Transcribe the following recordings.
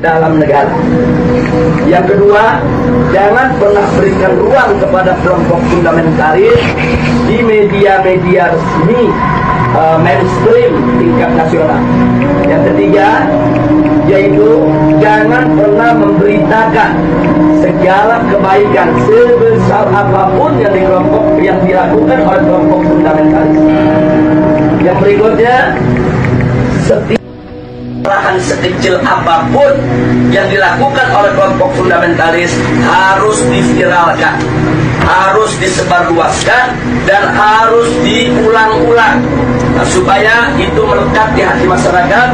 dalam negara. Yang kedua, jangan pernah berikan ruang kepada kelompok fundamentalis di media-media resmi mainstream tingkat nasional. Yang ketiga, yaitu jangan pernah memberitakan segala kebaikan sebesar apapun yang dilakukan oleh kelompok fundamentalis. Yang berikutnya, setiap kesalahan sekecil apapun yang dilakukan oleh kelompok fundamentalis harus diviralkan, harus disebarluaskan, dan harus diulang-ulang, supaya itu melekat di hati masyarakat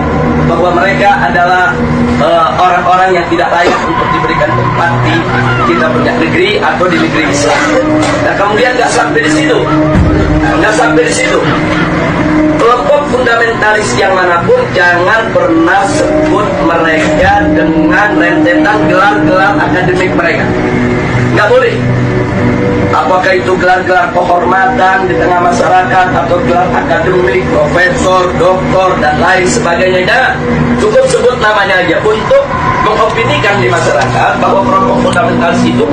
bahwa mereka adalah orang-orang yang tidak layak untuk diberikan tempat di kita punya negeri atau di negeri Islam. Nah, kemudian nggak sampai di situ, kelompok fundamentalis yang manapun jangan pernah sebut mereka dengan rentetan gelar-gelar akademik mereka. Nggak boleh. Apakah itu gelar-gelar kehormatan di tengah masyarakat atau gelar akademik, profesor, doktor, dan lain sebagainya. Jangan. Cukup sebut namanya aja untuk mengopinikan di masyarakat bahwa kelompok fundamentalis itu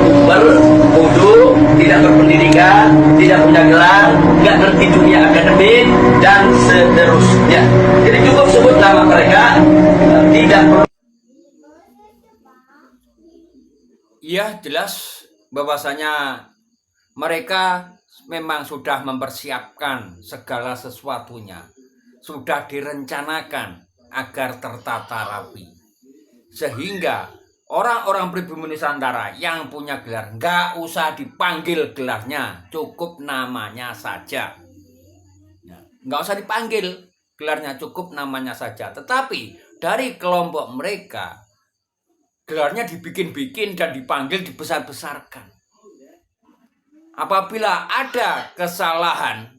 bodoh, tidak berpendidikan, tidak punya gelar, nggak ngerti dunia akademik, dan seterusnya. Jadi cukup sebut nama mereka, tidak perlu. Iya, jelas bahwasanya mereka memang sudah mempersiapkan segala sesuatunya, sudah direncanakan agar tertata rapi, sehingga orang-orang pribumi Nusantara yang punya gelar nggak usah dipanggil gelarnya, cukup namanya saja. Nggak usah dipanggil gelarnya, cukup namanya saja. Tetapi dari kelompok mereka, gelarnya dibikin-bikin dan dipanggil, dibesar-besarkan. Apabila ada kesalahan,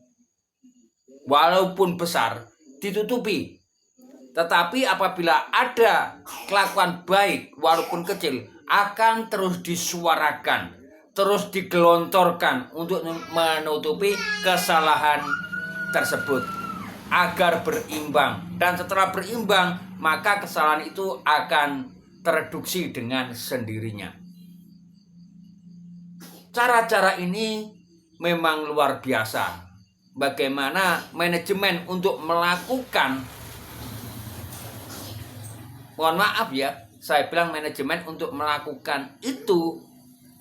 walaupun besar, ditutupi. Tetapi apabila ada kelakuan baik, walaupun kecil, akan terus disuarakan, terus digelontorkan untuk menutupi kesalahan tersebut, agar berimbang. Dan setelah berimbang, maka kesalahan itu akan tereduksi dengan sendirinya. Cara-cara ini memang luar biasa. Bagaimana manajemen untuk melakukan, mohon maaf ya, saya bilang manajemen untuk melakukan itu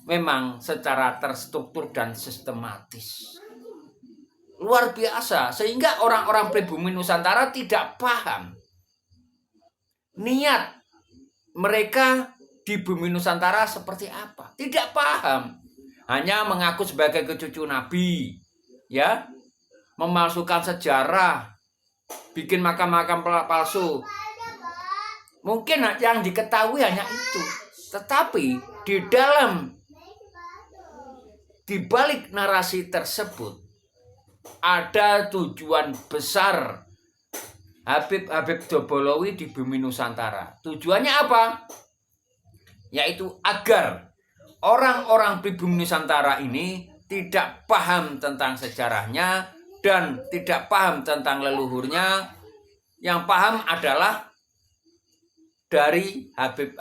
memang secara terstruktur dan sistematis. Luar biasa, sehingga orang-orang pribumi Nusantara tidak paham niat mereka di bumi Nusantara seperti apa. Tidak paham. Hanya mengaku sebagai kecucu Nabi, ya, memalsukan sejarah, bikin makam-makam palsu. Mungkin yang diketahui hanya itu. Tetapi di balik narasi tersebut ada tujuan besar Habib Dobolowi di bumi Nusantara. Tujuannya apa? Yaitu agar orang-orang pribumi Nusantara ini tidak paham tentang sejarahnya dan tidak paham tentang leluhurnya. Yang paham adalah dari Habib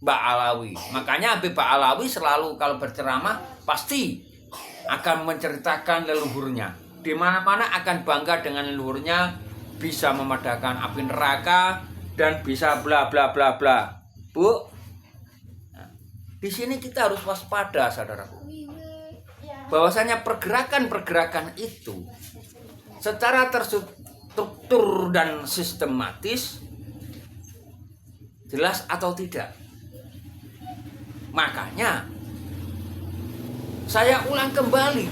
Ba'alawi. Makanya Habib Ba'alawi selalu kalau berceramah pasti akan menceritakan leluhurnya. Di mana-mana akan bangga dengan leluhurnya, bisa memadamkan api neraka dan bisa bla bla bla bla. Bu, di sini kita harus waspada, saudaraku. Bahwasanya pergerakan-pergerakan itu secara terstruktur dan sistematis, jelas atau tidak. Makanya saya ulang kembali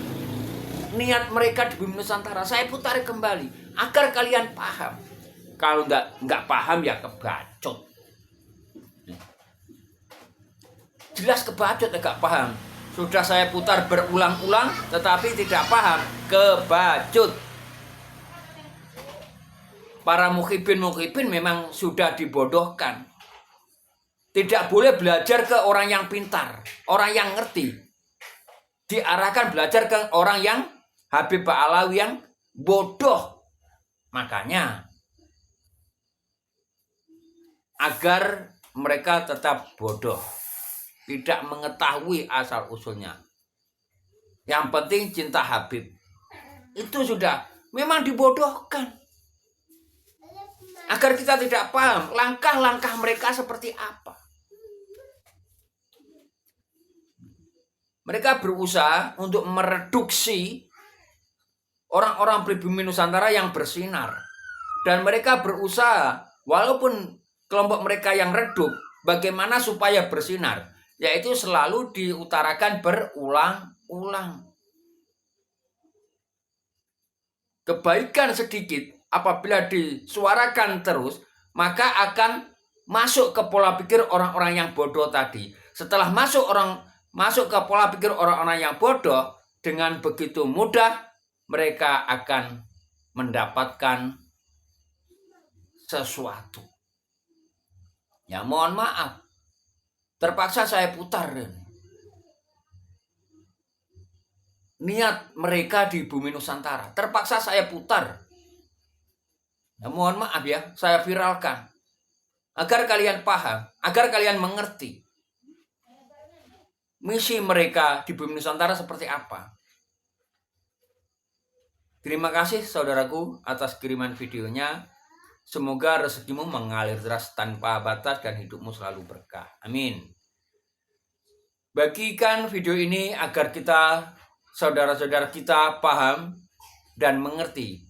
niat mereka di bumi Nusantara. Saya putar kembali agar kalian paham. Kalau nggak paham ya kebacut. Jelas kebacut, agak paham. Sudah saya putar berulang-ulang, tetapi tidak paham, kebacut. Para mukhibin memang sudah dibodohkan. Tidak boleh belajar ke orang yang pintar, orang yang ngerti. Diarahkan belajar ke orang yang Habib Ba'alawi yang bodoh. Makanya agar mereka tetap bodoh, tidak mengetahui asal-usulnya. Yang penting cinta Habib. Itu sudah memang dibodohkan. Agar kita tidak paham langkah-langkah mereka seperti apa. Mereka berusaha untuk mereduksi orang-orang pribumi Nusantara yang bersinar. Dan mereka berusaha, walaupun kelompok mereka yang redup, bagaimana supaya bersinar. Yaitu selalu diutarakan berulang-ulang. Kebaikan sedikit apabila disuarakan terus, maka akan masuk ke pola pikir orang-orang yang bodoh tadi. Setelah masuk ke pola pikir orang-orang yang bodoh, dengan begitu mudah mereka akan mendapatkan sesuatu. Ya mohon maaf, terpaksa saya putar. Niat mereka di bumi Nusantara terpaksa saya putar. Ya, mohon maaf ya, saya viralkan agar kalian paham, agar kalian mengerti misi mereka di bumi Nusantara seperti apa. Terima kasih saudaraku atas kiriman videonya. Semoga rezekimu mengalir deras tanpa batas dan hidupmu selalu berkah. Amin. Bagikan video ini agar saudara-saudara kita paham dan mengerti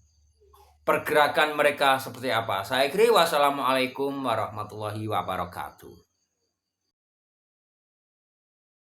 pergerakan mereka seperti apa. Saya akhiri, wassalamualaikum warahmatullahi wabarakatuh.